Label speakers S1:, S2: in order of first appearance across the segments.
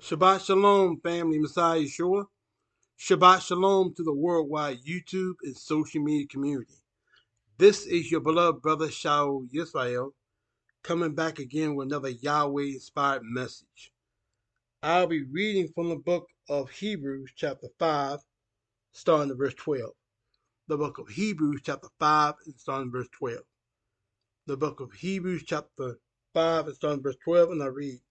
S1: Shabbat Shalom, family, Messiah Yeshua. Shabbat Shalom to the worldwide YouTube and social media community. This is your beloved brother SHA'UL Yisrael, coming back again with another Yahweh-inspired message. I'll be reading from the book of Hebrews, chapter 5, starting at verse 12. The book of Hebrews, chapter 5, and starting at verse 12. The book of Hebrews, chapter 5, and starting at verse 12, and I read,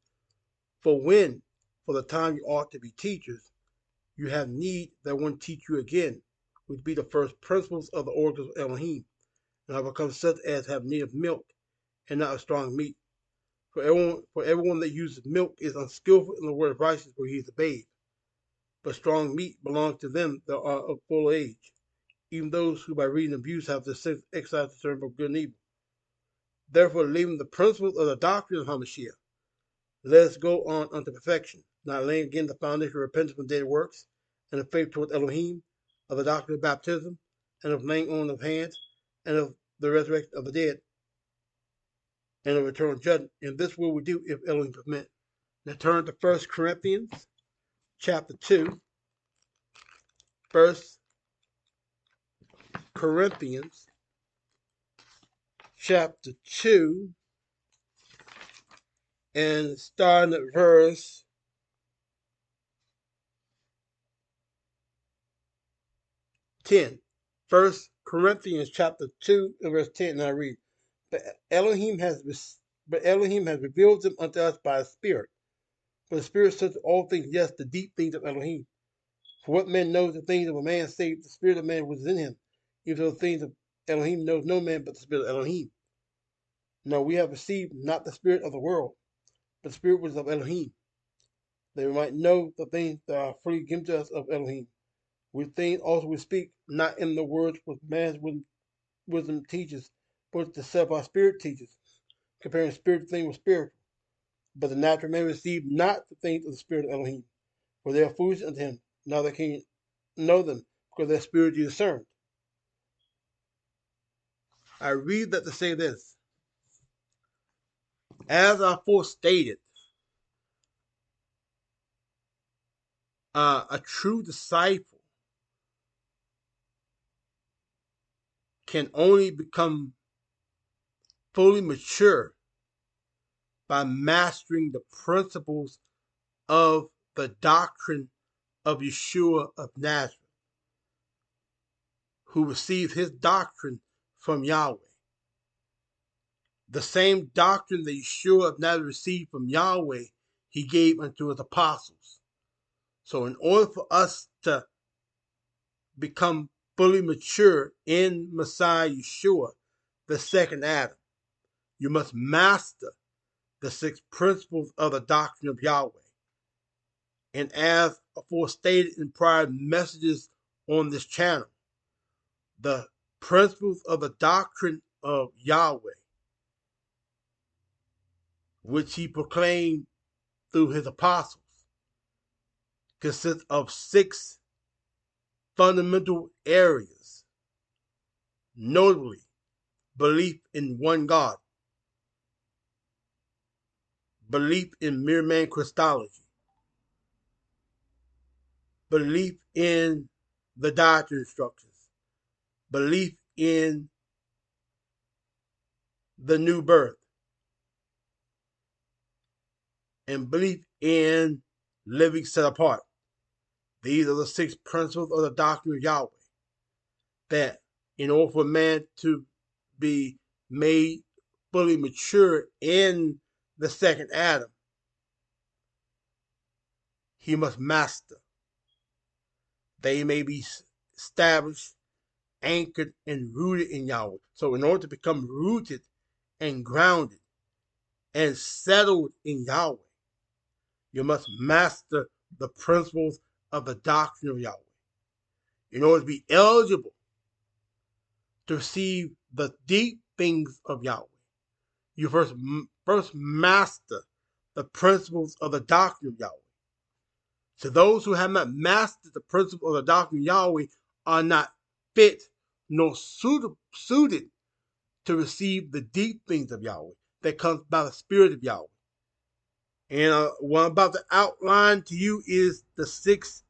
S1: For the time you ought to be teachers, you have need that one teach you again, which be the first principles of the oracles of Elohim, and have become such as have need of milk, and not of strong meat. For everyone that uses milk is unskillful in the word of righteousness, for he is a babe. But strong meat belongs to them that are of full age, even those who by reading abuse have the sense exercised discernment of good and evil. Therefore, leaving the principles of the doctrine of Hamashiach, let us go on unto perfection, not laying again the foundation of repentance from dead works, and of faith toward Elohim, of the doctrine of baptism, and of laying on of hands, and of the resurrection of the dead, and of eternal judgment. And this will we do if Elohim permit. Now turn to 1 Corinthians chapter 2. 1 Corinthians chapter 2, and starting at verse 10. 1 Corinthians chapter 2 and verse 10, and I read, But Elohim has revealed them unto us by the Spirit. For the Spirit searches all things, yes, the deep things of Elohim. For what man knows the things of a man save the spirit of man which is in him? Even though the things of Elohim knows no man but the Spirit of Elohim. Now we have received not the spirit of the world, but the Spirit which is of Elohim, that we might know the things that are freely given to us of Elohim. Which things also we speak, not in the words which man's wisdom teaches, but the self our spirit teaches, comparing spiritual things with spiritual. But the natural man received not the things of the Spirit of Elohim, for they are foolish unto him. Now they can know them, because they are spiritually discerned. I read that to say this. As I forestated, a true disciple can only become fully mature by mastering the principles of the doctrine of Yeshua of Nazareth, who received his doctrine from Yahweh. The same doctrine that Yeshua of Nazareth received from Yahweh, he gave unto his apostles. So in order for us to become fully mature in Messiah Yeshua, the second Adam, you must master the 6 principles of the doctrine of Yahweh. And as aforestated in prior messages on this channel, the principles of the doctrine of Yahweh, which he proclaimed through his apostles, consist of 6 fundamental areas, notably belief in one God, belief in mere man Christology, belief in the doctrine structures, belief in the new birth, and belief in living set apart. These are the 6 principles of the doctrine of Yahweh, that in order for man to be made fully mature in the second Adam, he must master. They may be established, anchored, and rooted in Yahweh. So in order to become rooted and grounded and settled in Yahweh, you must master the principles of the doctrine of Yahweh. In order to be eligible to receive the deep things of Yahweh, you first master the principles of the doctrine of Yahweh. So those who have not mastered the principles of the doctrine of Yahweh are not fit nor suited to receive the deep things of Yahweh that comes by the Spirit of Yahweh. And what I'm about to outline to you is the 6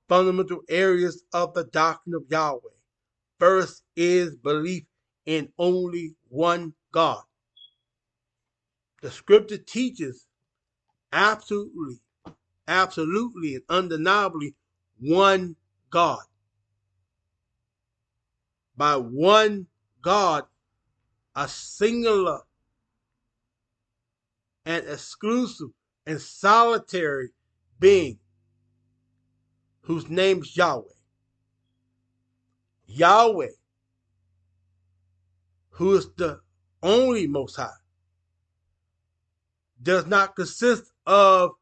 S1: fundamental areas of the doctrine of Yahweh. First is belief in only one God. The scripture teaches absolutely and undeniably one God. By one God, a singular and exclusive and solitary being whose name is Yahweh. Yahweh, who is the only Most High, does not consist of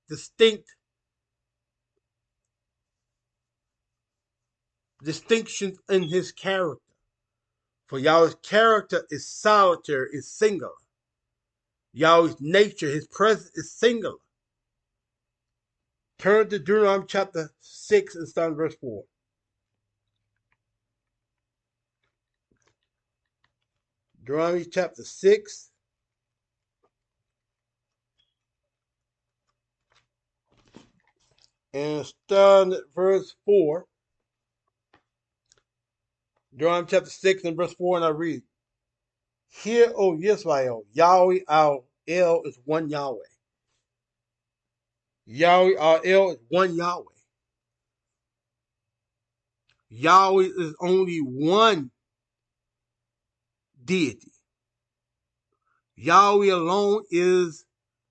S1: distinct distinctions in his character. For Yahweh's character is solitary, is singular. Yahweh's nature, his presence is singular. Turn to Deuteronomy chapter 6 and start in verse 4. Deuteronomy chapter 6 and start at verse 4. Deuteronomy chapter 6 and verse 4, and I read, Hear, O Israel, Yahweh our El is one Yahweh. Yahweh our El is one Yahweh. Yahweh is only one deity. Yahweh alone is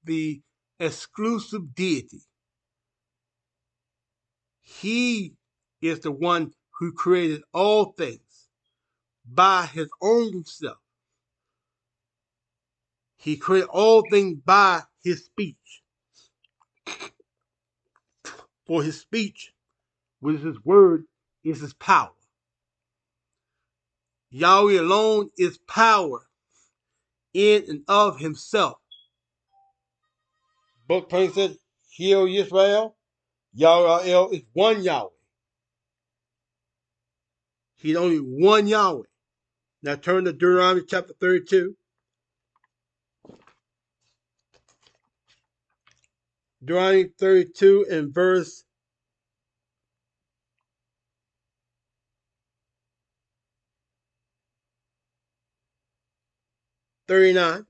S1: the exclusive deity. He is the one who created all things by his own self. He created all things by his speech. For his speech, which is his word, is his power. Yahweh alone is power in and of himself. Book 20 says, Hear, O Israel, Yahweh El is one Yahweh. He's only one Yahweh. Now turn to Deuteronomy chapter 32. Deuteronomy 32 and verse 39.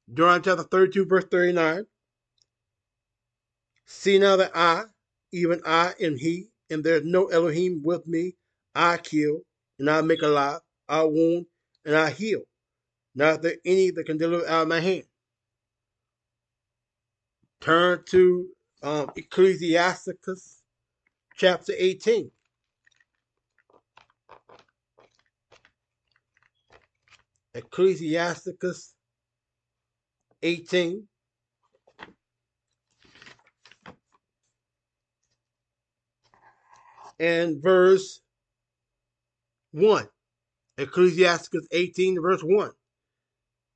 S1: Deuteronomy chapter 32, verse 39. See now that I, even I, am he, and there is no Elohim with me. I kill, and I make alive. I wound, and I heal. Not is there any that can deliver out of my hand. Turn to Ecclesiasticus chapter 18. Ecclesiasticus 18. And verse 1. Ecclesiasticus 18, verse 1.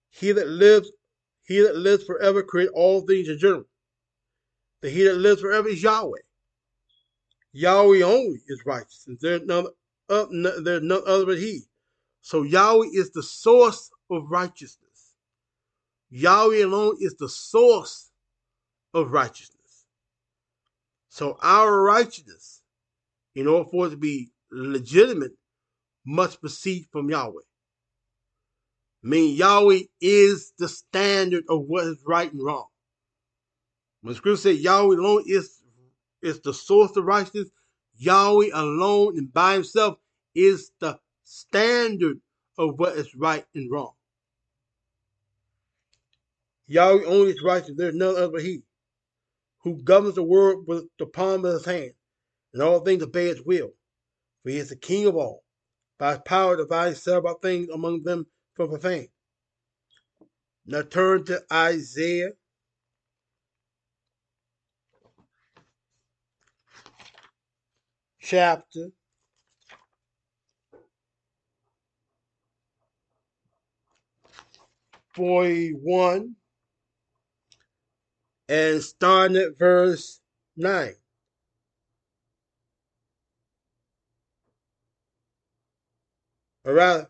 S1: He that lives forever created all things in general. The he that lives forever is Yahweh. Yahweh only is righteous. There's none other but he. So Yahweh is the source of righteousness. Yahweh alone is the source of righteousness. So our righteousness, in order for it to be legitimate, must proceed from Yahweh. Meaning Yahweh is the standard of what is right and wrong. When the scripture says Yahweh alone is the source of righteousness, Yahweh alone and by himself is the standard of what is right and wrong. Yahweh only is righteous. There is none other but he, who governs the world with the palm of his hand, and all things obey his will. For he is the king of all. By his power divides several things among them from profane. Now turn to Isaiah chapter 41 and starting at verse 9. Or rather,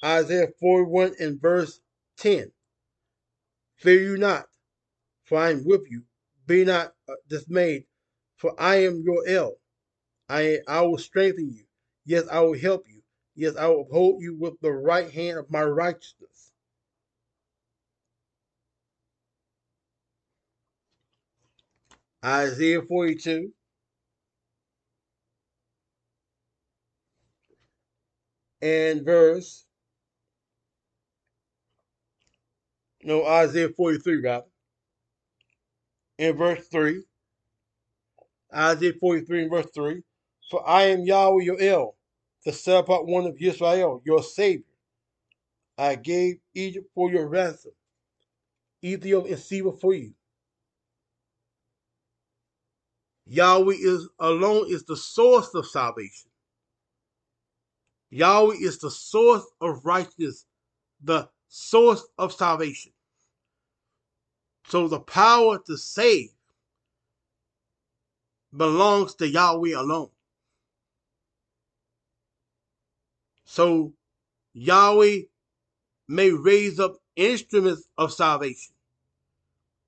S1: Isaiah 41 and verse 10. Fear you not, for I am with you. Be not dismayed, for I am your El. I will strengthen you. Yes, I will help you. Yes, I will uphold you with the right hand of my righteousness. Isaiah 42 and Isaiah 43, rather, in verse 3. Isaiah 43 and verse 3. For I am Yahweh your El, the set apart one of Israel, your Savior. I gave Egypt for your ransom, Ethiopia and Seba for you. Yahweh alone is the source of salvation. Yahweh is the source of righteousness, the source of salvation. So the power to save belongs to Yahweh alone. So Yahweh may raise up instruments of salvation,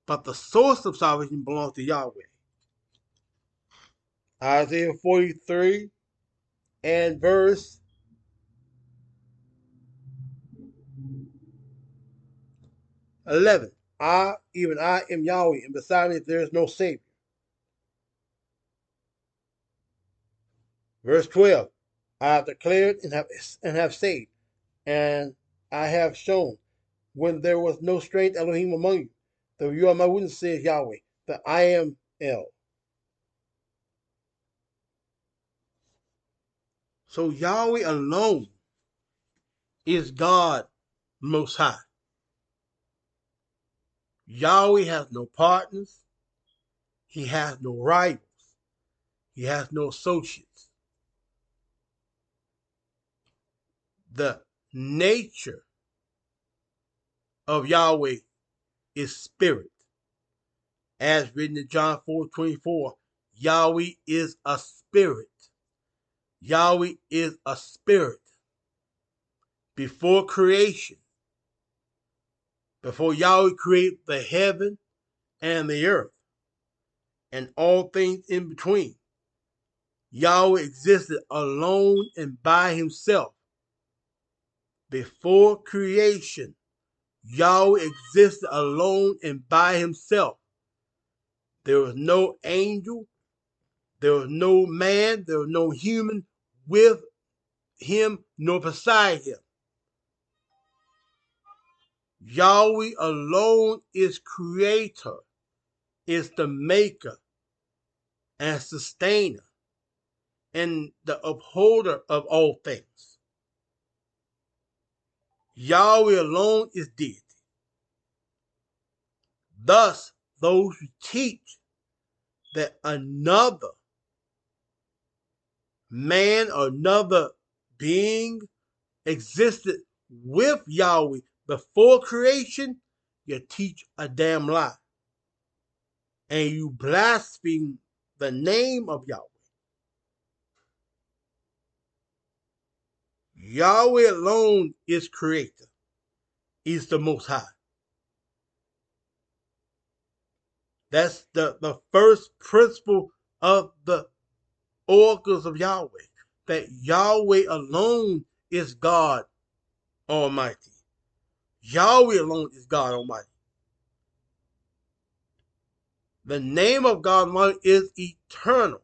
S1: but the source of salvation belongs to Yahweh. Isaiah 43 and verse 11. Even I am Yahweh, and beside me there is no Savior. Verse 12. I have declared and have saved, and I have shown when there was no strange Elohim among you. Though you are my witness, says Yahweh, that I am El. So Yahweh alone is God Most High. Yahweh has no partners. He has no rivals. He has no associates. The nature of Yahweh is spirit. As written in John 4:24, Yahweh is a spirit. Yahweh is a spirit. Before creation, before Yahweh created the heaven and the earth and all things in between, Yahweh existed alone and by himself. Before creation, Yahweh existed alone and by himself. There was no angel, there was no man, there was no human with him nor beside him. Yahweh alone is creator, is the maker and sustainer and the upholder of all things. Yahweh alone is deity. Thus, those who teach that another man or another being existed with Yahweh before creation, you teach a damn lie. And you blaspheme the name of Yahweh. Yahweh alone is creator. He's the Most High. That's the first principle of the oracles of Yahweh. That Yahweh alone is God Almighty. Yahweh alone is God Almighty. The name of God Almighty is eternal.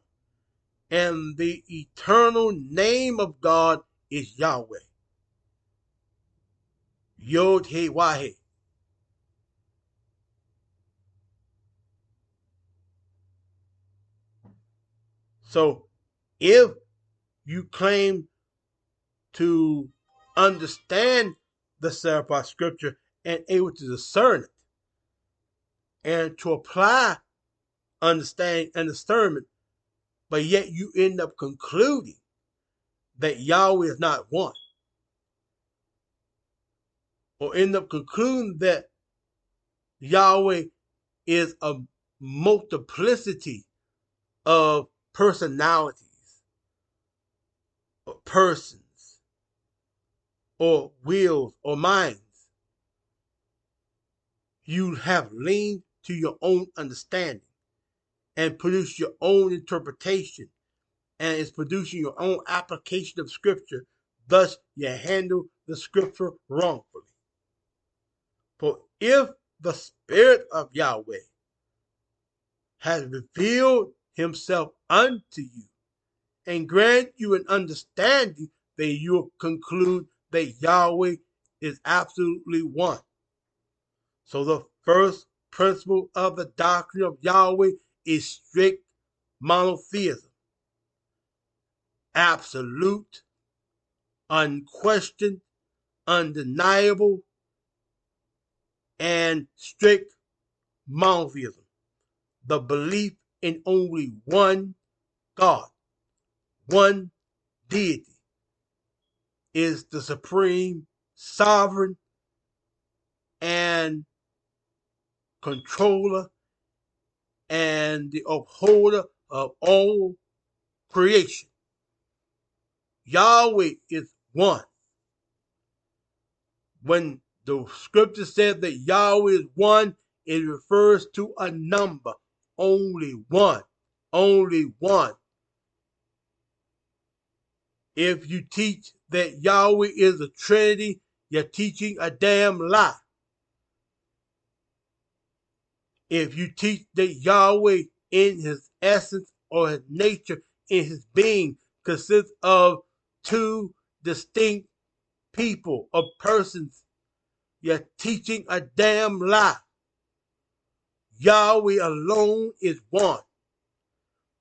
S1: And the eternal name of God is Yahweh. YAHWEH. So if you claim to understand the Sarah scripture and able to discern it and to apply understanding and discernment, but yet you end up concluding that Yahweh is not one, or end up concluding that Yahweh is a multiplicity of personalities or persons or wills or minds, you have leaned to your own understanding and produce your own interpretation, and is producing your own application of Scripture. Thus, you handle the Scripture wrongfully. For if the Spirit of Yahweh has revealed himself unto you and grant you an understanding, then you'll conclude that Yahweh is absolutely one. So the first principle of the doctrine of Yahweh is strict monotheism. Absolute, unquestioned, undeniable, and strict monotheism. The belief in only one God, one deity, is the supreme, sovereign, and controller and the upholder of all creation. Yahweh is one. When the scripture says that Yahweh is one, it refers to a number. Only one. Only one. If you teach that Yahweh is a Trinity, you're teaching a damn lie. If you teach that Yahweh in his essence or his nature, in his being, consists of two distinct people or persons, you're teaching a damn lie. Yahweh alone is one.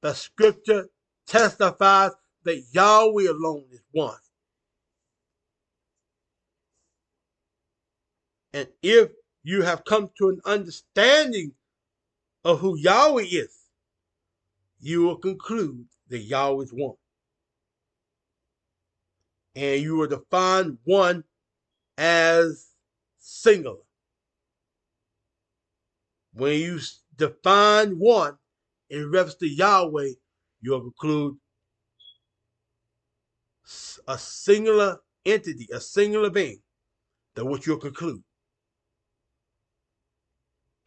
S1: The scripture testifies that Yahweh alone is one. And if you have come to an understanding of who Yahweh is, you will conclude that Yahweh is one. And you will define one as singular. When you define one in reference to Yahweh, you'll conclude a singular entity, a singular being. That's what you'll conclude.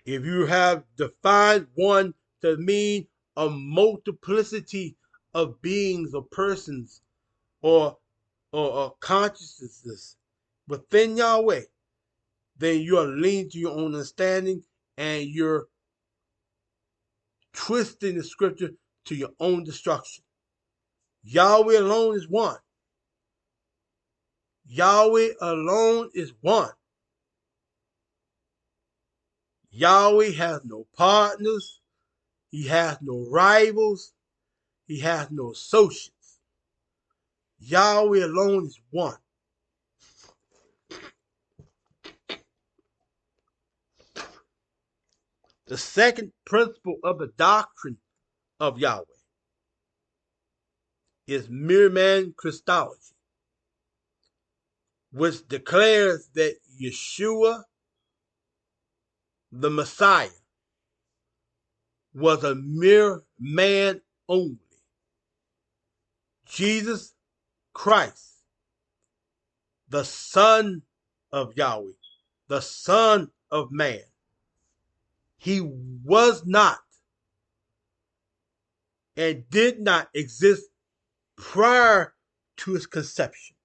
S1: If you have defined one to mean a multiplicity of beings or persons or consciousnesses within Yahweh, then you are leaning to your own understanding and you're twisting the scripture to your own destruction. Yahweh alone is one. Yahweh alone is one. Yahweh has no partners. He has no rivals. He has no associates. Yahweh alone is one. The second principle of the doctrine of Yahweh is mere man Christology, which declares that Yeshua, the Messiah, was a mere man only. Jesus Christ, the Son of Yahweh, the Son of Man, he was not and did not exist prior to his conception.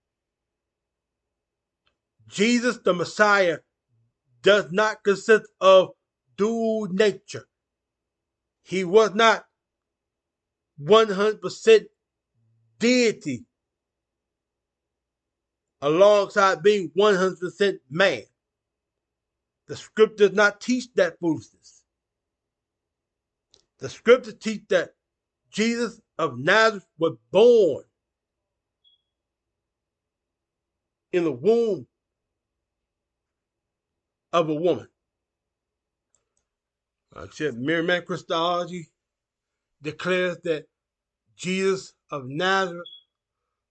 S1: Jesus the Messiah does not consist of dual nature. He was not 100% deity alongside being 100% man. The scripture does not teach that foolishness. The scripture teach that Jesus of Nazareth was born in the womb of a woman. Like I said, mere man Christology declares that Jesus of Nazareth,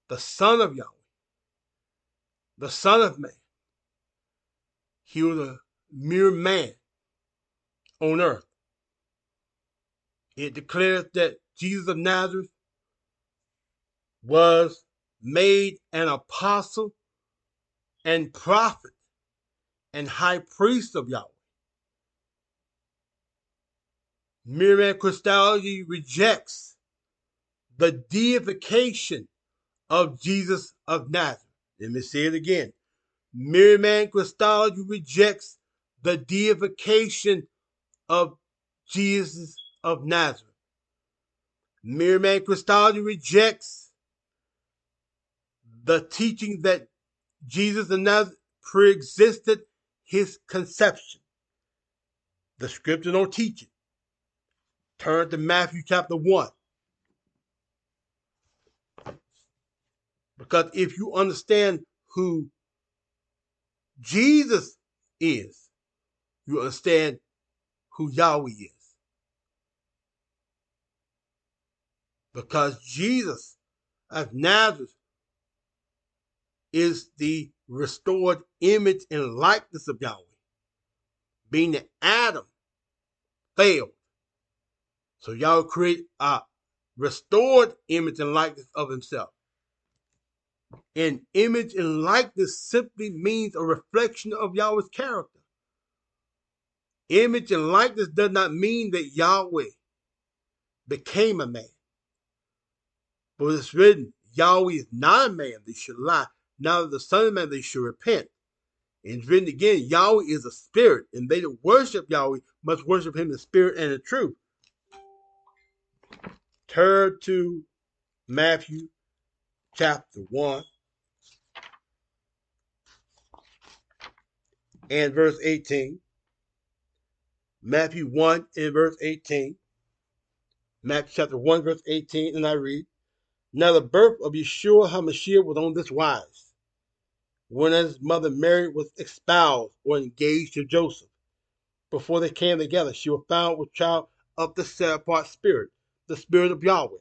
S1: the Son of Yahweh, the Son of Man, he was a mere man on earth. It declares that Jesus of Nazareth was made an apostle and prophet and high priest of Yahweh. Miriam Christology rejects the deification of Jesus of Nazareth. Let me say it again. Miriam Christology rejects the deification of Jesus of Nazareth. Miriam Christology rejects the teaching that Jesus of Nazareth pre-existed his conception. The scripture don't teach it. Turn to Matthew chapter 1. Because if you understand who Jesus is, you understand who Yahweh is. Because Jesus of Nazareth is the restored image and likeness of Yahweh, being that Adam failed. So Yahweh created a restored image and likeness of himself. And image and likeness simply means a reflection of Yahweh's character. Image and likeness does not mean that Yahweh became a man. But it's written, Yahweh is not a man that should lie, neither the Son of Man that should repent. And it's written again, Yahweh is a spirit, and they that worship Yahweh must worship him in spirit and in truth. Turn to Matthew chapter 1 and verse 18. Matthew 1 and verse 18. Matthew chapter 1 verse 18, and I read, Now the birth of Yeshua HaMashiach was on this wise. When his mother Mary was espoused or engaged to Joseph, before they came together, she was found with child of the set-apart spirit, the spirit of Yahweh.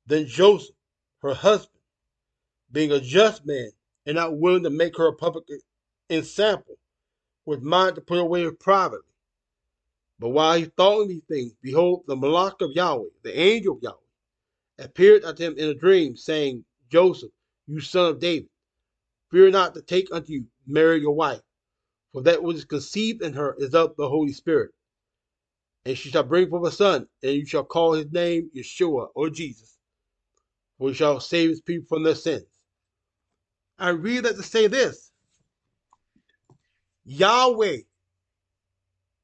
S1: Then Joseph, her husband, being a just man and not willing to make her a public ensample, was minded to put her away privately. But while he thought on these things, behold, the Malach of Yahweh, the angel of Yahweh, appeared unto him in a dream, saying, Joseph, you son of David, fear not to take unto you Mary your wife, for that which is conceived in her is of the Holy Spirit. And she shall bring forth a son, and you shall call his name Yeshua, or Jesus, for he shall save his people from their sins. I read that to say this. Yahweh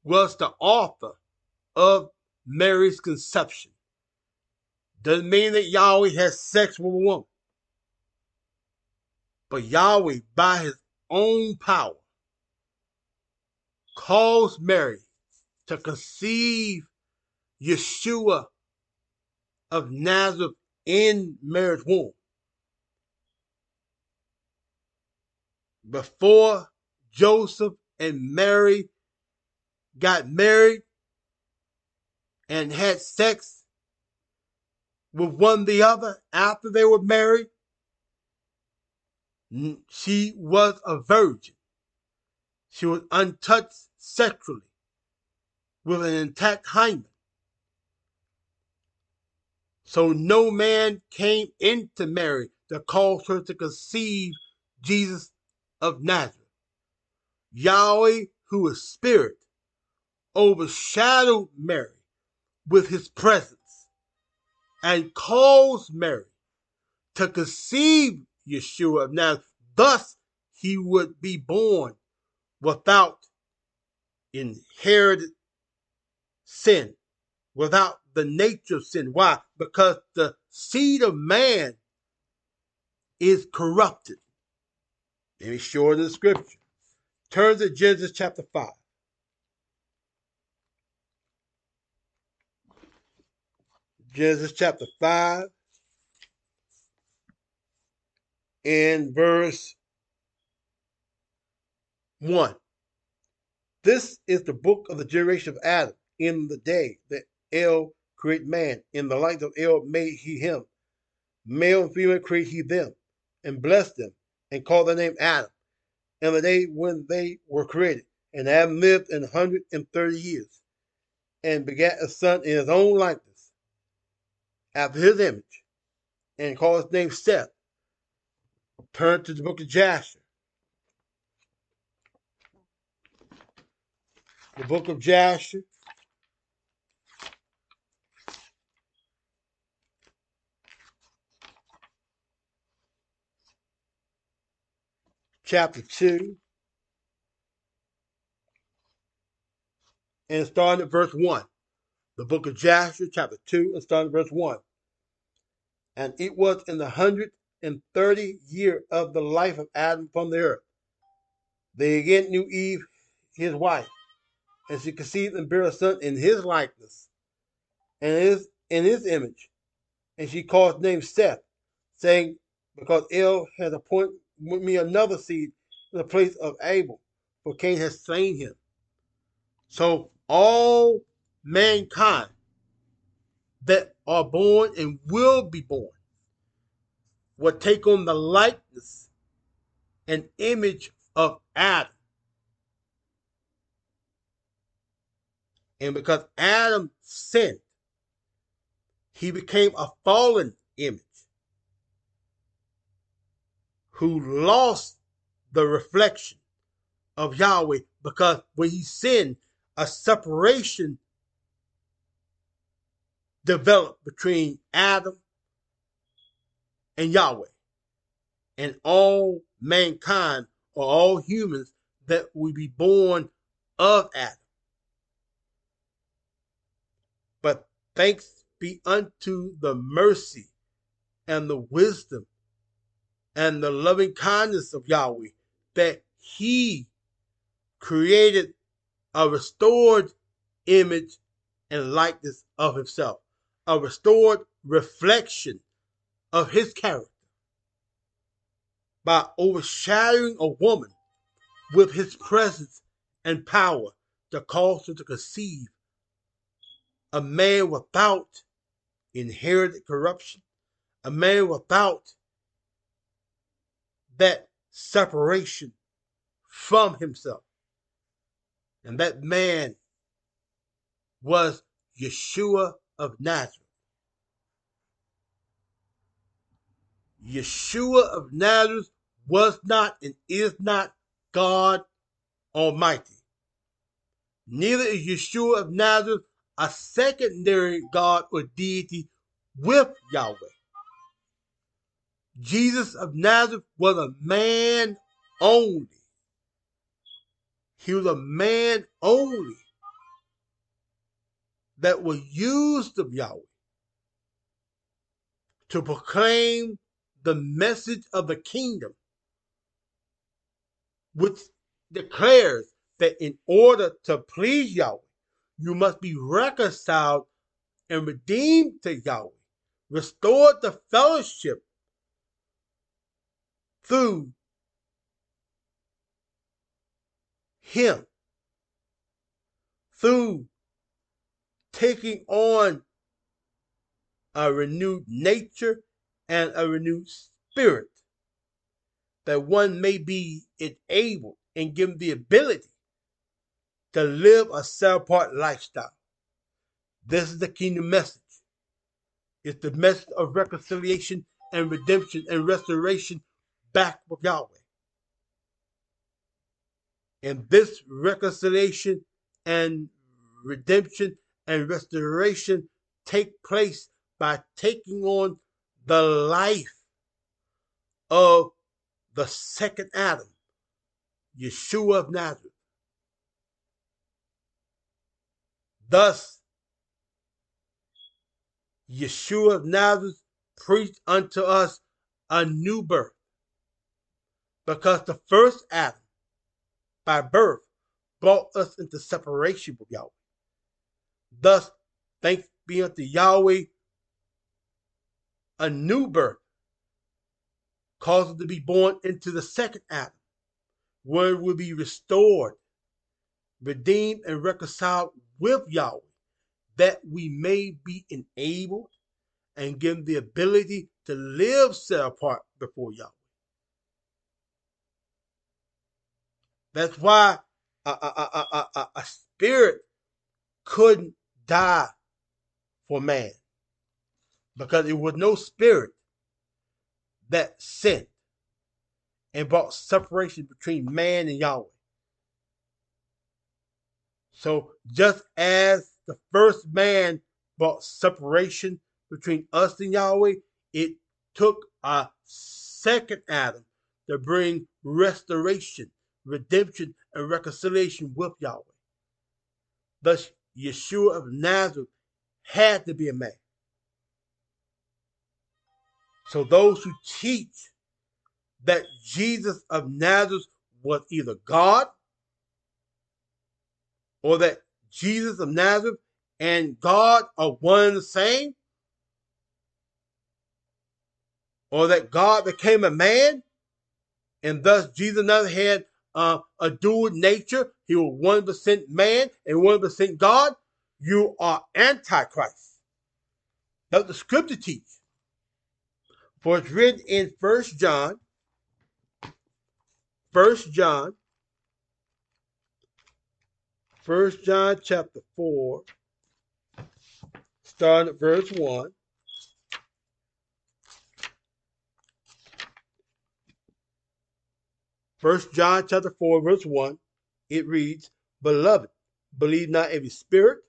S1: was the author of Mary's conception. Doesn't mean that Yahweh has sex with a woman. But Yahweh, by his own power, caused Mary to conceive Yeshua of Nazareth in Mary's womb. Before Joseph and Mary got married and had sex with one the other after they were married, she was a virgin. She was untouched sexually with an intact hymen. So no man came into Mary to cause her to conceive Jesus of Nazareth. Yahweh, who is spirit, overshadowed Mary with his presence and caused Mary to conceive Yeshua of Nazareth. Thus, he would be born without inherited sin, without the nature of sin. Why? Because the seed of man is corrupted. Let me show it in the scripture. Turn to Genesis chapter 5. Genesis chapter 5 and verse 1. This is the book of the generation of Adam. In the day that El created man, in the light of El made he him. Male and female created he them, and blessed them, and called their name Adam. And the day when they were created, and Adam lived 130 years, and begat a son in his own likeness, after his image, and called his name Seth. Turn to the book of Jasher. The book of Jasher chapter 2, and starting at verse 1. The book of Joshua, chapter 2, and starting at verse 1. And it was in the 130th year of the life of Adam from the earth. They again knew Eve, his wife, and she conceived and bare a son in his likeness, and in his image. And she called his name Seth, saying, because El has appointed me another seed in the place of Abel, for Cain has slain him. So all mankind that are born and will be born will take on the likeness and image of Adam. And because Adam sinned, he became a fallen image who lost the reflection of Yahweh, because when he sinned, a separation developed between Adam and Yahweh. And all mankind, or all humans that will be born of Adam. But thanks be unto the mercy and the wisdom and the loving kindness of Yahweh, that he created a restored image and likeness of himself, a restored reflection of his character, by overshadowing a woman with his presence and power to cause her to conceive a man without inherited corruption, a man without that separation from himself. And that man was Yeshua of Nazareth. Yeshua of Nazareth was not and is not God Almighty. Neither is Yeshua of Nazareth a secondary God or deity with Yahweh. Jesus of Nazareth was a man only. He was a man only that was used of Yahweh to proclaim the message of the kingdom, which declares that in order to please Yahweh, you must be reconciled and redeemed to Yahweh, restored to fellowship through him, through taking on a renewed nature and a renewed spirit, that one may be enabled and given the ability to live a set-apart lifestyle. This is the kingdom message. It's the message of reconciliation and redemption and restoration back with Yahweh. And this reconciliation and redemption and restoration take place by taking on the life of the second Adam, Yeshua of Nazareth. Thus, Yeshua of Nazareth preached unto us a new birth, because the first Adam, by birth, brought us into separation with Yahweh. Thus, thanks be unto Yahweh, a new birth caused us to be born into the second Adam, where it will be restored, redeemed, and reconciled with Yahweh, that we may be enabled and given the ability to live set apart before Yahweh. That's why a spirit couldn't die for man, because it was no spirit that sinned and brought separation between man and Yahweh. So just as the first man brought separation between us and Yahweh, it took a second Adam to bring restoration, redemption, and reconciliation with Yahweh. Thus, Yeshua of Nazareth had to be a man. So those who teach that Jesus of Nazareth was either God, or that Jesus of Nazareth and God are one and the same, or that God became a man, and thus Jesus of Nazareth had a dual nature. He was 1% man and 1% God. You are Antichrist. That's what the scripture teaches. For it's written in 1 John chapter 4, starting at verse 1. 1 John chapter 4, verse 1, it reads, Beloved, believe not every spirit.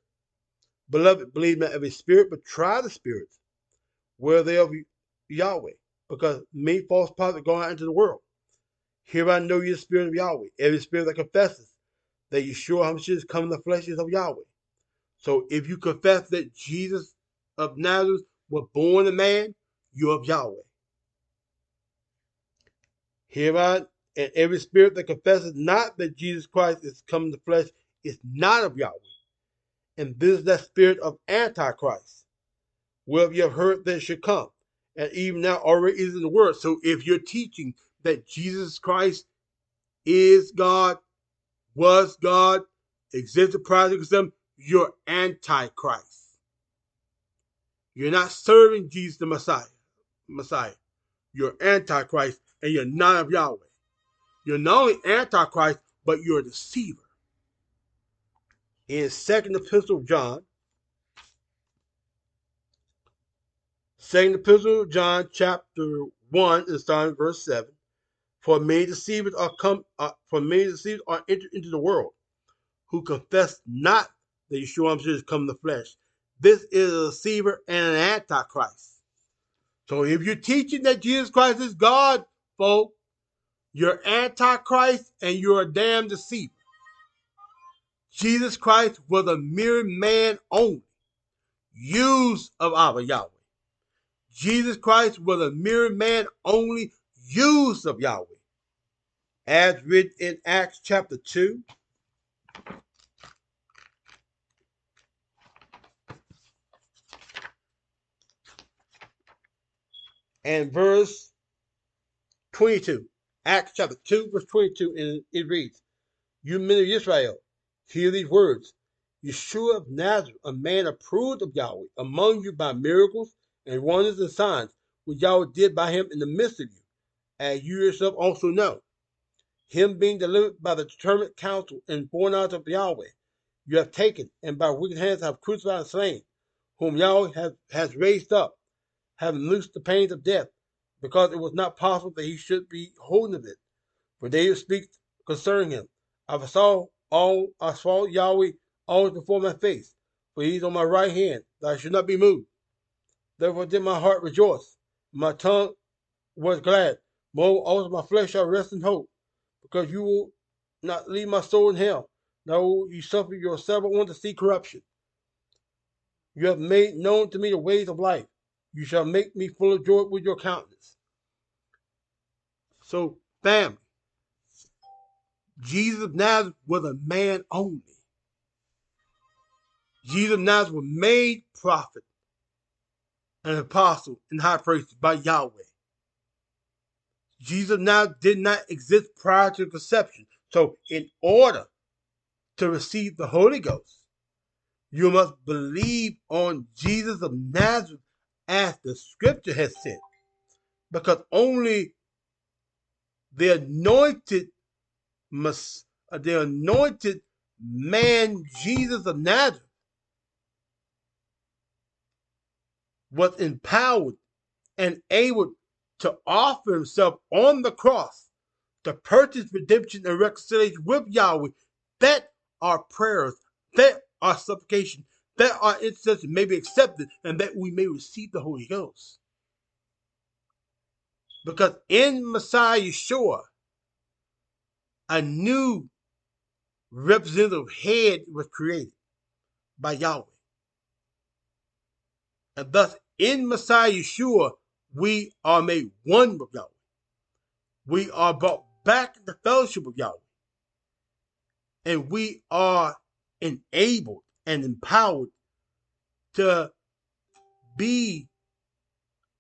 S1: Beloved, believe not every spirit, but try the spirits, where they of Yahweh, because many false prophets are going out into the world. Here I know you the spirit of Yahweh. Every spirit that confesses that Yeshua HaMashiach is come in the flesh is of Yahweh. So if you confess that Jesus of Nazareth was born a man, you're of Yahweh. Hereby, and every spirit that confesses not that Jesus Christ is come in the flesh is not of Yahweh. And this is that spirit of Antichrist, whereof you have heard that it should come, and even now already is in the world. So if you're teaching that Jesus Christ is God, was God, existed prior to them, you're Antichrist. You're not serving Jesus the Messiah. You're Antichrist, and you're not of Yahweh. You're not only Antichrist, but you're a deceiver. In Second Epistle of John, chapter 1, and starting verse 7, for many deceivers are entered into the world, who confess not that Yeshua HaMashiach is come in the flesh. This is a deceiver and an antichrist. So if you're teaching that Jesus Christ is God, folks, you're antichrist and you're a damn deceiver. Jesus Christ was a mere man only, used of our Yahweh. Jesus Christ was a mere man only, used of Yahweh. As written in Acts chapter 2, and verse 22. Acts chapter 2, verse 22, and it reads, You men of Israel, hear these words. Yeshua of Nazareth, a man approved of Yahweh, among you by miracles and wonders and signs, which Yahweh did by him in the midst of you, as you yourself also know. Him being delivered by the determined counsel and foreknowledge of Yahweh, you have taken, and by wicked hands have crucified and slain, whom Yahweh has raised up, having loosed the pains of death, because it was not possible that he should be holding of it. For David speaks concerning him. I saw Yahweh always before my face, for he is on my right hand, that I should not be moved. Therefore did my heart rejoice, my tongue was glad. Moreover, also my flesh shall rest in hope, because you will not leave my soul in hell, nor will you suffer your servant one to see corruption. You have made known to me the ways of life. You shall make me full of joy with your countenance. So, family, Jesus of Nazareth was a man only. Jesus of Nazareth was made prophet and apostle and high priest by Yahweh. Jesus of Nazareth did not exist prior to conception. So, in order to receive the Holy Ghost, you must believe on Jesus of Nazareth as the scripture has said. Because only the anointed man, Jesus of Nazareth, was empowered and able to offer himself on the cross to purchase redemption and reconciliation with Yahweh, that our prayers, that our supplication, that our intercession may be accepted, and that we may receive the Holy Ghost. Because in Messiah Yeshua, a new representative head was created by Yahweh. And thus, in Messiah Yeshua, we are made one with Yahweh. We are brought back into fellowship with Yahweh. And we are enabled and empowered to be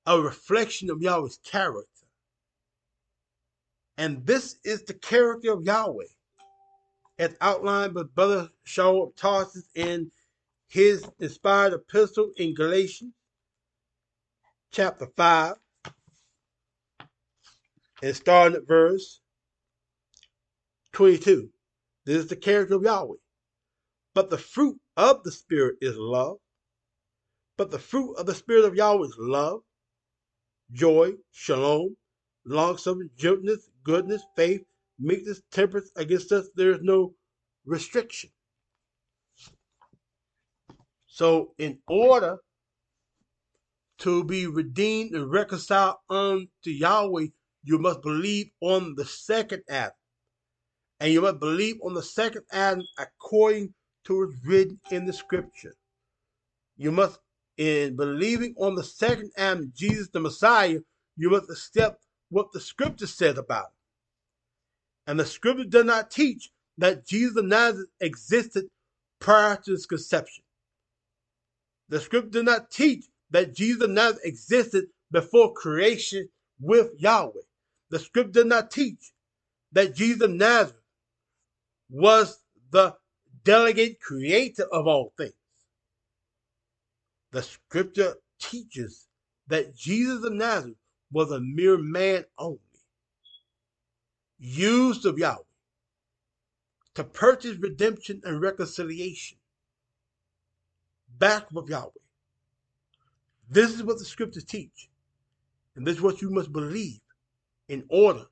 S1: a reflection of Yahweh's character. And this is the character of Yahweh, as outlined by Brother SHA'UL of Tarsus in his inspired epistle in Galatians, chapter 5, and starting at verse 22. This is the character of Yahweh. But the fruit of the Spirit is love. But the fruit of the Spirit of Yahweh is love, joy, shalom, long-suffering, gentleness, goodness, faith, meekness, temperance. Against us there is no restriction. So in order to be redeemed and reconciled unto Yahweh, you must believe on the second Adam. And you must believe on the second Adam according to what's written in the scripture. You must, in believing on the second Adam, Jesus the Messiah, you must accept what the scripture says about him. And the scripture does not teach that Jesus of Nazareth existed prior to his conception. The scripture does not teach that Jesus of Nazareth existed before creation with Yahweh. The scripture does not teach that Jesus of Nazareth was the delegate creator of all things. The scripture teaches that Jesus of Nazareth was a mere man only, used of Yahweh to purchase redemption and reconciliation back with Yahweh. This is what the scriptures teach, and this is what you must believe in order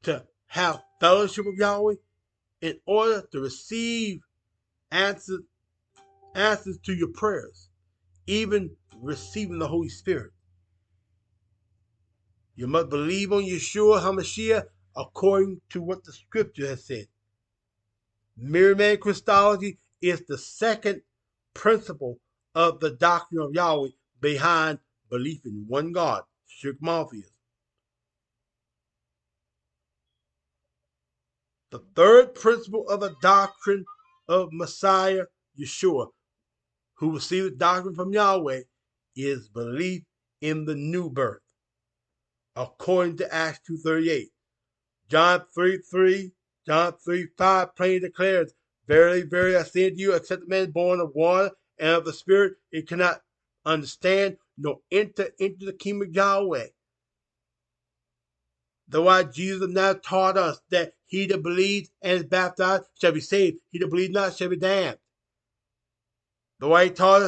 S1: to have fellowship with Yahweh, in order to receive answers to your prayers, even receiving the Holy Spirit. You must believe on Yeshua HaMashiach according to what the scripture has said. Mere man Christology is the second principle of the doctrine of Yahweh behind belief in one God, strict monotheism. The third principle of the doctrine of Messiah Yeshua, who received the doctrine from Yahweh, is belief in the new birth, according to Acts 2:38. John 3:3, John 3:5 plainly declares, verily, verily, I say unto you, except a man is born of water and of the Spirit, he cannot understand nor enter into the kingdom of Yahweh. The why Jesus of Nazareth taught us that he that believes and is baptized shall be saved. He that believes not shall be damned. The way he taught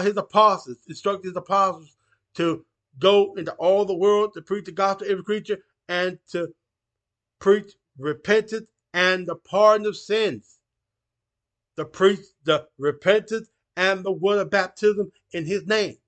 S1: his apostles, instructed his apostles to go into all the world to preach the gospel to every creature and to preach repentance and the pardon of sins. To preach the repentance and the word of baptism in his name.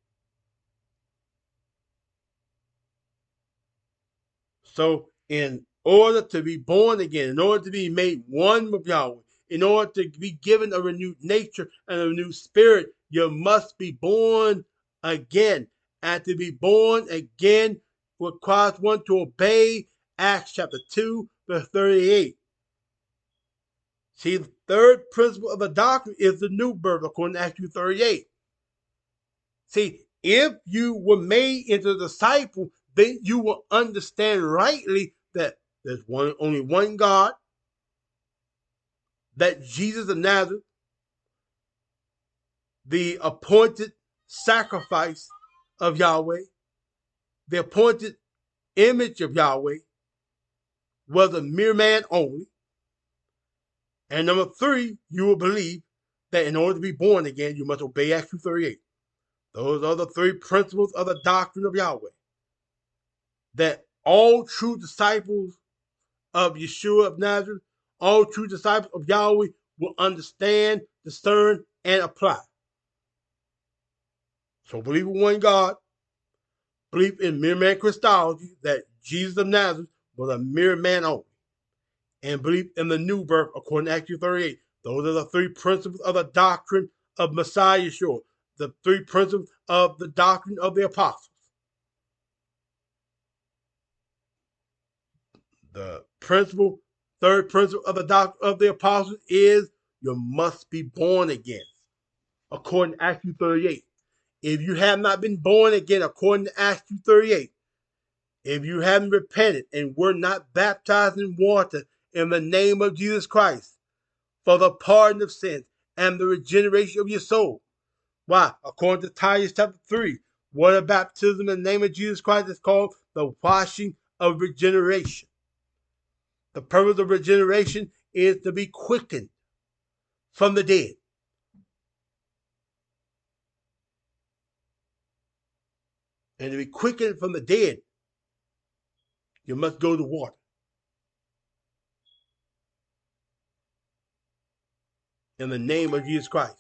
S1: So in order to be born again, in order to be made one with Yahweh, in order to be given a renewed nature and a renewed spirit, you must be born again. And to be born again requires one to obey Acts chapter 2, verse 38. See, the third principle of the doctrine is the new birth, according to Acts 2:38. See, if you were made into a disciple, then you will understand rightly that there's only one God, that Jesus of Nazareth, the appointed sacrifice of Yahweh, the appointed image of Yahweh, was a mere man only. And number three, you will believe that in order to be born again, you must obey Acts 2:38. Those are the three principles of the doctrine of Yahweh. That all true disciples of Yeshua of Nazareth, all true disciples of Yahweh will understand, discern, and apply. So believe in one God, believe in mere man Christology, that Jesus of Nazareth was a mere man only. and believe in the new birth according to Acts 38. Those are the three principles of the doctrine of Messiah Yeshua, the three principles of the doctrine of the apostles. The third principle of the doctrine of the apostles is you must be born again, according to Acts 38. If you have not been born again, according to Acts 38, if you haven't repented and were not baptized in water in the name of Jesus Christ for the pardon of sins and the regeneration of your soul. Why? According to Titus chapter 3, water baptism in the name of Jesus Christ is called the washing of regeneration. The purpose of regeneration is to be quickened from the dead. And to be quickened from the dead, you must go to water. In the name of Jesus Christ.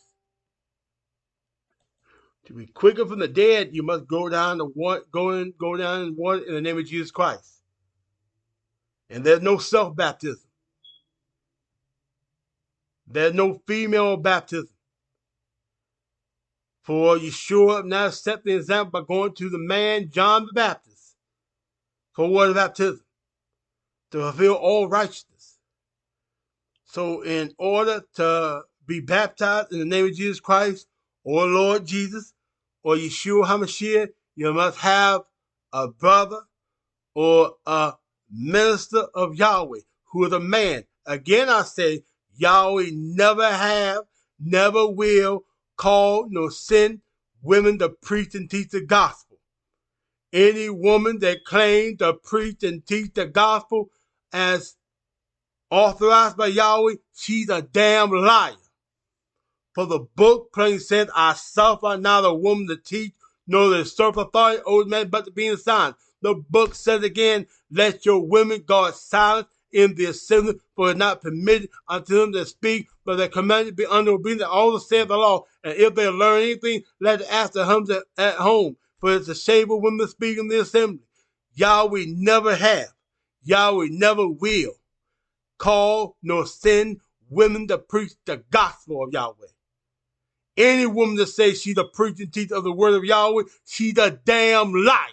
S1: To be quickened from the dead, you must go down in water in the name of Jesus Christ. And there's no self-baptism. There's no female baptism. For Yeshua now set the example by going to the man John the Baptist for water baptism to fulfill all righteousness. So in order to be baptized in the name of Jesus Christ or Lord Jesus or Yeshua HaMashiach, you must have a brother or a minister of Yahweh who is a man. Again, I say, Yahweh never have, never will call nor send women to preach and teach the gospel. Any woman that claims to preach and teach the gospel as authorized by Yahweh, she's a damn liar. For the book plainly said, I suffer not a woman to teach, nor to usurp authority over men, but to be in signs. The book says again, let your women guard silence in the assembly, for it is not permitted unto them to speak, but they commanded to be under obedience to all the say of the law. And if they learn anything, let it ask the husbands at home, for it's a shame of women to speak in the assembly. Yahweh never have, Yahweh never will call nor send women to preach the gospel of Yahweh. Any woman that says she's a preaching teacher of the word of Yahweh, she's a damn liar.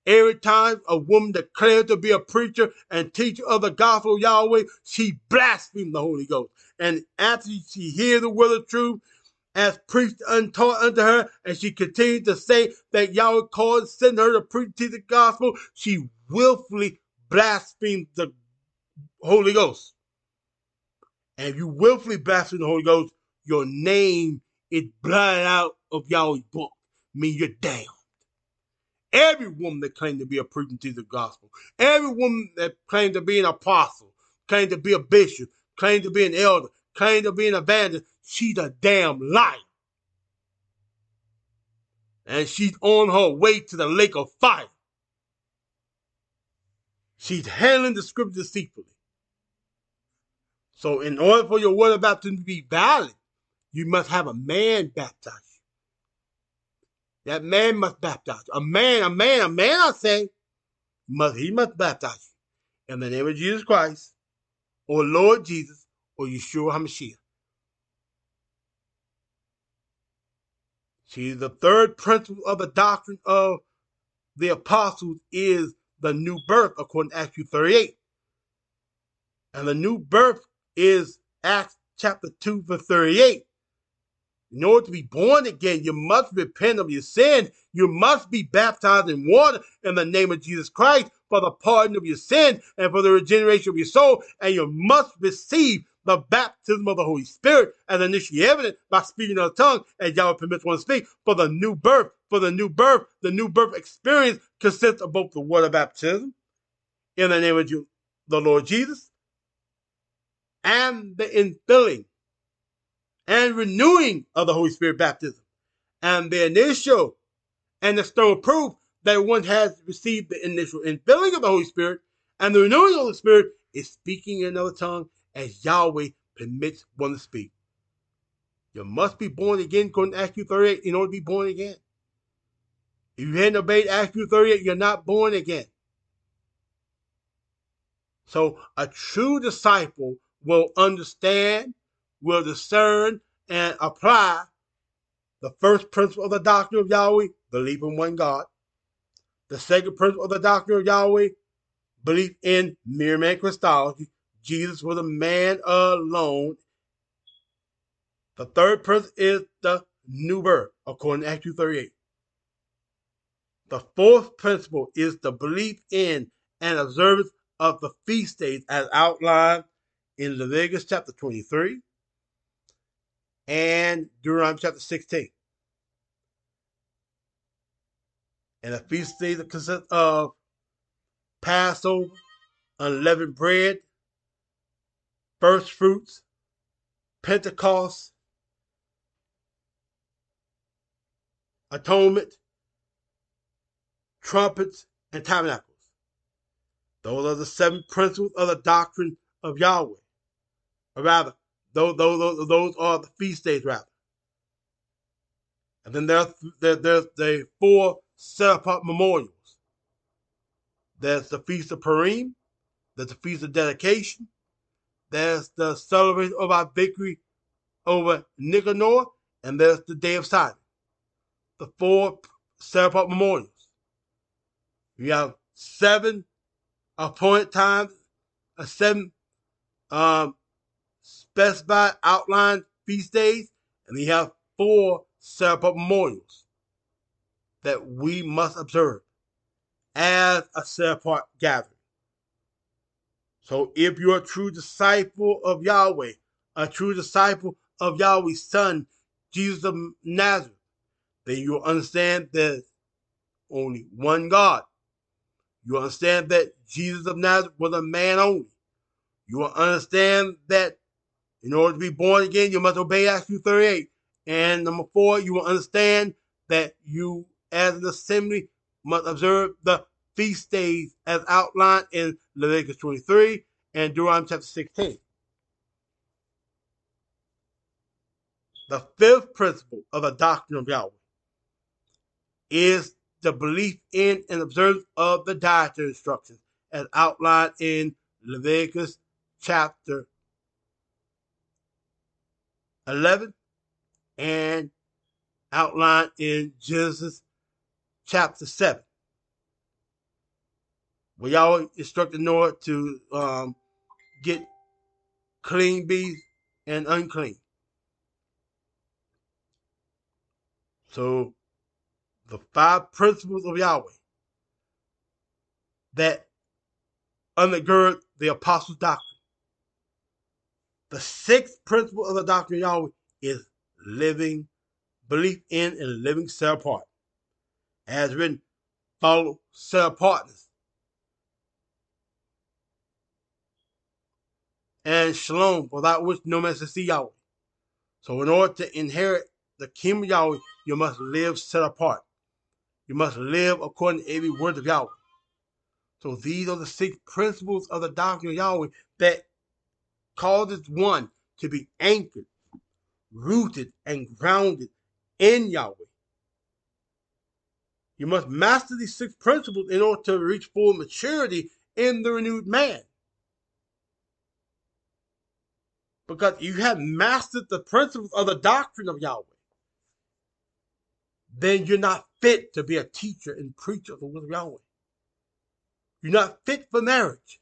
S1: Every time a woman declares to be a preacher and teacher of the gospel of Yahweh, she blasphemes the Holy Ghost. And after she hears the word of truth, as preached and taught unto her, and she continues to say that Yahweh called, sent her to preach to the gospel, she willfully blasphemes the Holy Ghost. And if you willfully blaspheme the Holy Ghost, your name is blotted out of Yahweh's book. I mean, you're damned. Every woman that claims to be a preaching to the gospel, every woman that claims to be an apostle, claims to be a bishop, claims to be an elder, claims to be an evangelist, she's a damn liar. And she's on her way to the lake of fire. She's handling the scripture deceitfully. So in order for your word of baptism to be valid, you must have a man baptize you. That man must baptize you. A man, I say, he must baptize you. In the name of Jesus Christ, or Lord Jesus, or Yeshua HaMashiach. See, the third principle of the doctrine of the apostles is the new birth, according to Acts 38. And the new birth is Acts chapter 2, verse 38. In order to be born again, you must repent of your sin. You must be baptized in water in the name of Jesus Christ for the pardon of your sin and for the regeneration of your soul. And you must receive the baptism of the Holy Spirit as initially evident by speaking in a tongue, as Yahweh permits one to speak, for the new birth. For the new birth experience consists of both the water baptism in the name of the Lord Jesus and the infilling and renewing of the Holy Spirit baptism, and the initial and external proof that one has received the initial infilling of the Holy Spirit and the renewing of the Holy Spirit is speaking in another tongue as Yahweh permits one to speak. You must be born again, according to Acts 38, in order to be born again. If you hadn't obeyed Acts 38, you're not born again. So a true disciple will understand, will discern, and apply the first principle of the doctrine of Yahweh, believe in one God. The second principle of the doctrine of Yahweh, belief in mere man Christology. Jesus was a man alone. The third principle is the new birth, according to Acts 2:38. The fourth principle is the belief in and observance of the feast days as outlined in Leviticus chapter 23 and Deuteronomy chapter 16. And the feast days consist of Passover, unleavened bread, first fruits, Pentecost, atonement, trumpets, and tabernacles. Those are the 7 principles of the doctrine of Yahweh. Or rather, those are the feast days, rather. And then there's the 4 set-apart memorials. There's the Feast of Purim, there's the Feast of Dedication, there's the celebration of our victory over Nicanor, and there's the Day of Silence. The 4 set-apart memorials. We have 7 appointed times, 7 specified outlined feast days, and we have 4 set-apart memorials that we must observe as a set-apart gathering. So if you're a true disciple of Yahweh, a true disciple of Yahweh's Son, Jesus of Nazareth, then you'll understand there's only one God. You understand that Jesus of Nazareth was a man only. You will understand that in order to be born again, you must obey Acts 2:38. And number 4, you will understand that you, as an assembly, must observe the feast days as outlined in Leviticus 23 and Deuteronomy chapter 16. The 5th principle of the doctrine of Yahweh is the belief in and observance of the dietary instructions as outlined in Leviticus chapter 11 and outlined in Genesis chapter 7. Where Yahweh instructed Noah to get clean beasts and unclean. So the 5 principles of Yahweh that undergird the apostles' doctrine. The 6th principle of the doctrine of Yahweh is living, belief in and living set apart. As written, follow set apartness. And shalom, without which no man shall see Yahweh. So in order to inherit the kingdom of Yahweh, you must live set apart. You must live according to every word of Yahweh. So these are the 6 principles of the doctrine of Yahweh that causes one to be anchored, rooted, and grounded in Yahweh. You must master these 6 principles in order to reach full maturity in the renewed man. Because you have mastered the principles of the doctrine of Yahweh, then you're not fit to be a teacher and preacher of the word of Yahweh. You're not fit for marriage.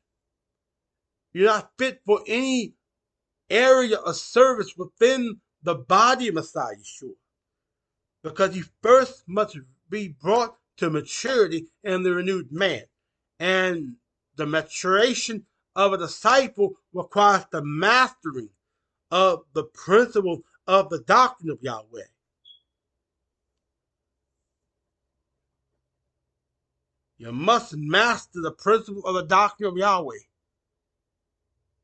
S1: You're not fit for any area of service within the body of Messiah Yeshua. Because you first must be brought to maturity in the renewed man. And the maturation of a disciple requires the mastering of the principles of the doctrine of Yahweh. You must master the principles of the doctrine of Yahweh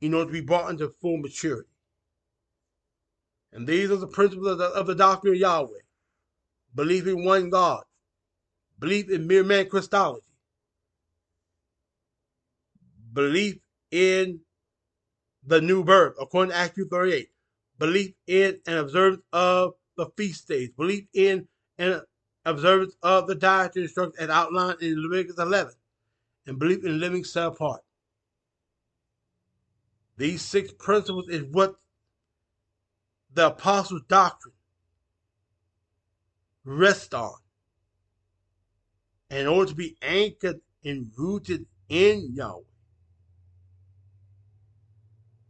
S1: in order to be brought into full maturity. And these are the principles of the doctrine of Yahweh. Believe in one God. Believe in mere man Christology. Belief in the new birth, according to Acts 2:38. Belief in and observance of the feast days. Belief in and observance of the dietary instructions as outlined in Leviticus 11. And belief in living set apart. These 6 principles is what the apostles' doctrine rests on. In order to be anchored and rooted in Yahweh,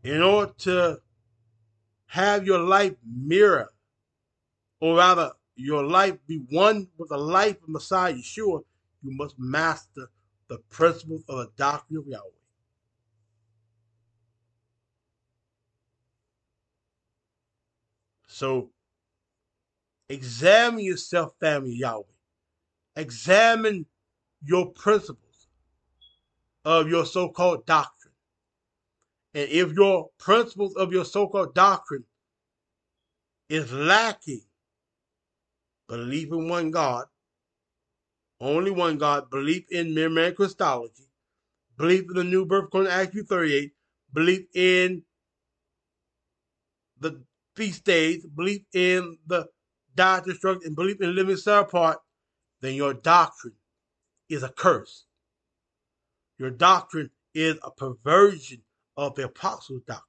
S1: in order to have your life mirror, or rather, your life be one with the life of Messiah Yeshua, you must master the principles of the doctrine of Yahweh. So, examine yourself, family of Yahweh. Examine your principles of your so-called doctrine. And if your principles of your so-called doctrine is lacking belief in one God, only one God, belief in mere man Christology, belief in the new birth according to Acts 38, belief in the feast days, belief in the diet destruction, and belief in living set apart, then your doctrine is a curse. Your doctrine is a perversion of the apostles' doctrine.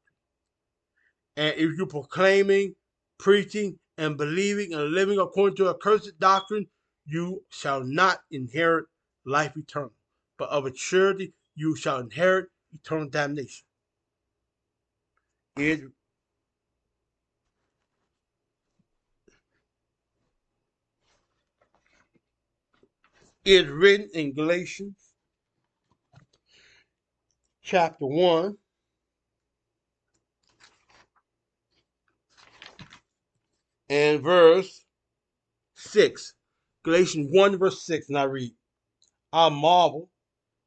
S1: And if you're proclaiming, preaching, and believing and living according to a cursed doctrine, you shall not inherit life eternal. But of a surety, you shall inherit eternal damnation. It is written in Galatians chapter 1 and verse 6. Galatians 1 verse 6, and I read, I marvel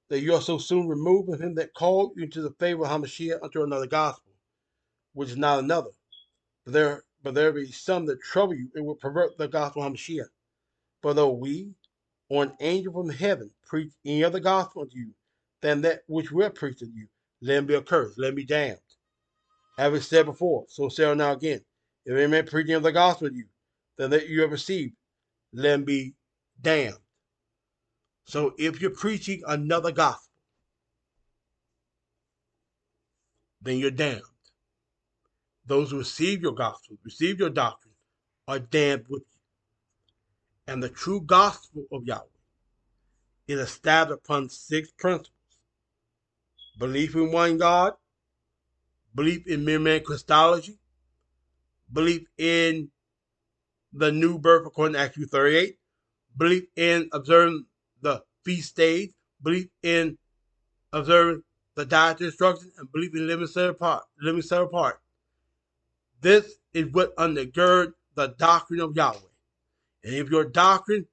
S1: that you are so soon removed from him that called you into the favor of Hamashiach unto another gospel, which is not another. But there be some that trouble you and will pervert the gospel of Hamashiach. For though we, or an angel from heaven, preach any other gospel unto you than that which we have preached unto you, let him be accursed, let him be damned. Having said before, so say I now again, if any man preach any other gospel to you than that you have received, let him be damned. So if you're preaching another gospel, then you're damned. Those who receive your gospel, receive your doctrine, are damned with you. And the true gospel of Yahweh is established upon 6 principles. Belief in one God, belief in mere man Christology, belief in the new birth according to Acts 38, belief in observing the feast days, belief in observing the dietary instructions, and belief in living set apart. This is what undergirds the doctrine of Yahweh. And if your doctrine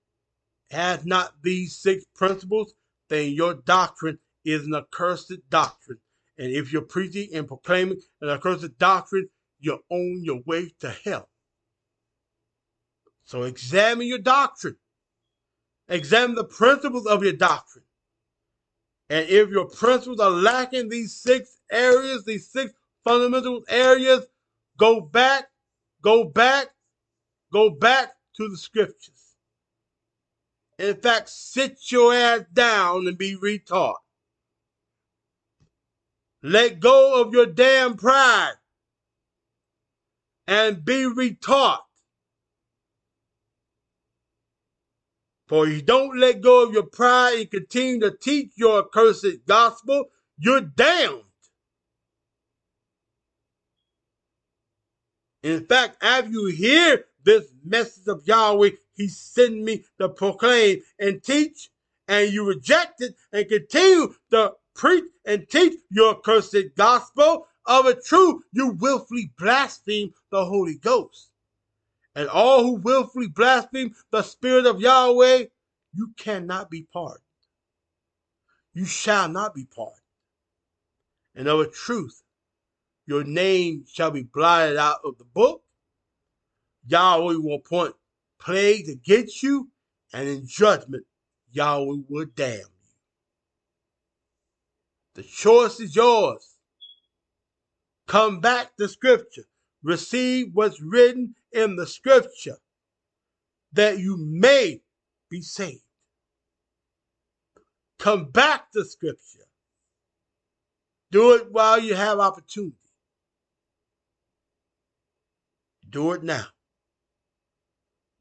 S1: has not these 6 principles, then your doctrine is an accursed doctrine. And if you're preaching and proclaiming an accursed doctrine, you're on your way to hell. So examine your doctrine. Examine the principles of your doctrine. And if your principles are lacking these 6 areas, these 6 fundamental areas, go back to the scriptures. In fact, sit your ass down and be retaught. Let go of your damn pride and be retaught. For if you don't let go of your pride and continue to teach your accursed gospel, you're damned. In fact, after you hear this message of Yahweh, he sent me to proclaim and teach, and you reject it and continue to preach and teach your accursed gospel, of a truth you willfully blaspheme the Holy Ghost. And all who willfully blaspheme the Spirit of Yahweh, you cannot be pardoned. You shall not be pardoned. And of a truth, your name shall be blotted out of the book. Yahweh will appoint plagues against you, and in judgment, Yahweh will damn you. The choice is yours. Come back to Scripture. Receive what's written in the Scripture, that you may be saved. Come back to Scripture. Do it while you have opportunity. Do it now.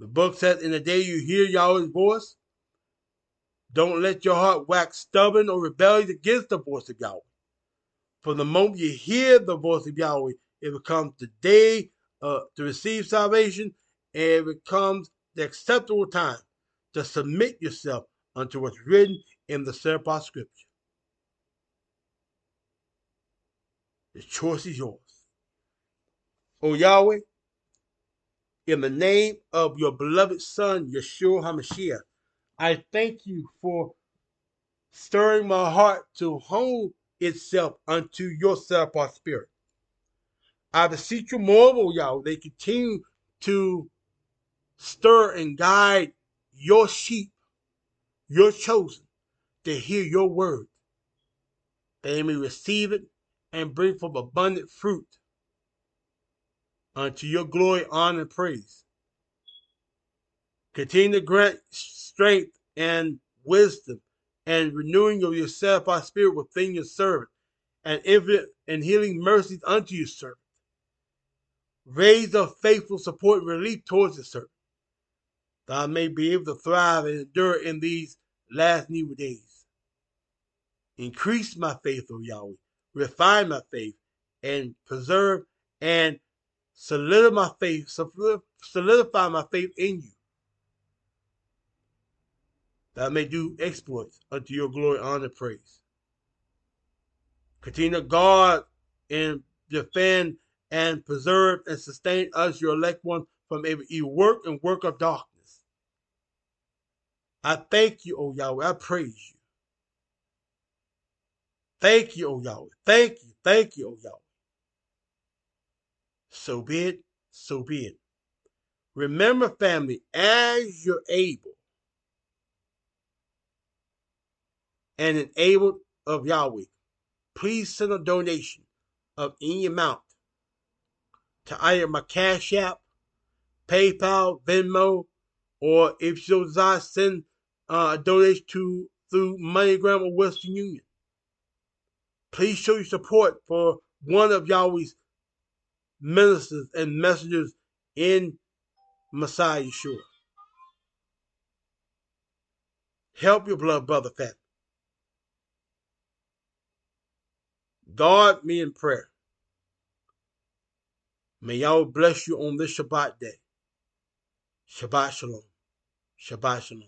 S1: The book says, in the day you hear Yahweh's voice, don't let your heart wax stubborn or rebellious against the voice of Yahweh. From the moment you hear the voice of Yahweh, it becomes the day to receive salvation, and it becomes the acceptable time to submit yourself unto what's written in the Sirpah scripture. The choice is yours. O Yahweh, in the name of your beloved Son, Yeshua HaMashiach, I thank you for stirring my heart to hone itself unto your Sirpah spirit. I beseech you more, O Yahweh, they continue to stir and guide your sheep, your chosen, to hear your word, that they may receive it and bring forth abundant fruit unto your glory, honor, and praise. Continue to grant strength and wisdom and renewing of yourself, our spirit within your servant, and infinite and healing mercies unto your servant. Raise up faithful support and relief towards your servant, that I may be able to thrive and endure in these last and evil days. Increase my faith, O Yahweh. Refine my faith and preserve and solidify my faith in you, that I may do exploits unto your glory, honor, and praise. Continue to guard and defend and preserve and sustain us, your elect one, from every evil work and work of darkness. I thank you, O Yahweh. I praise you. Thank you, O Yahweh. Thank you, O Yahweh. So be it, so be it. Remember, family, as you're able and enabled of Yahweh, please send a donation of any amount to either my Cash App, PayPal, Venmo, or if you desire, send a donation through MoneyGram or Western Union. Please show your support for one of Yahweh's ministers and messengers in Messiah Yeshua. Help your blood brother family. Guard me in prayer. May Yahweh bless you on this Shabbat day. Shabbat Shalom. Shabbat Shalom.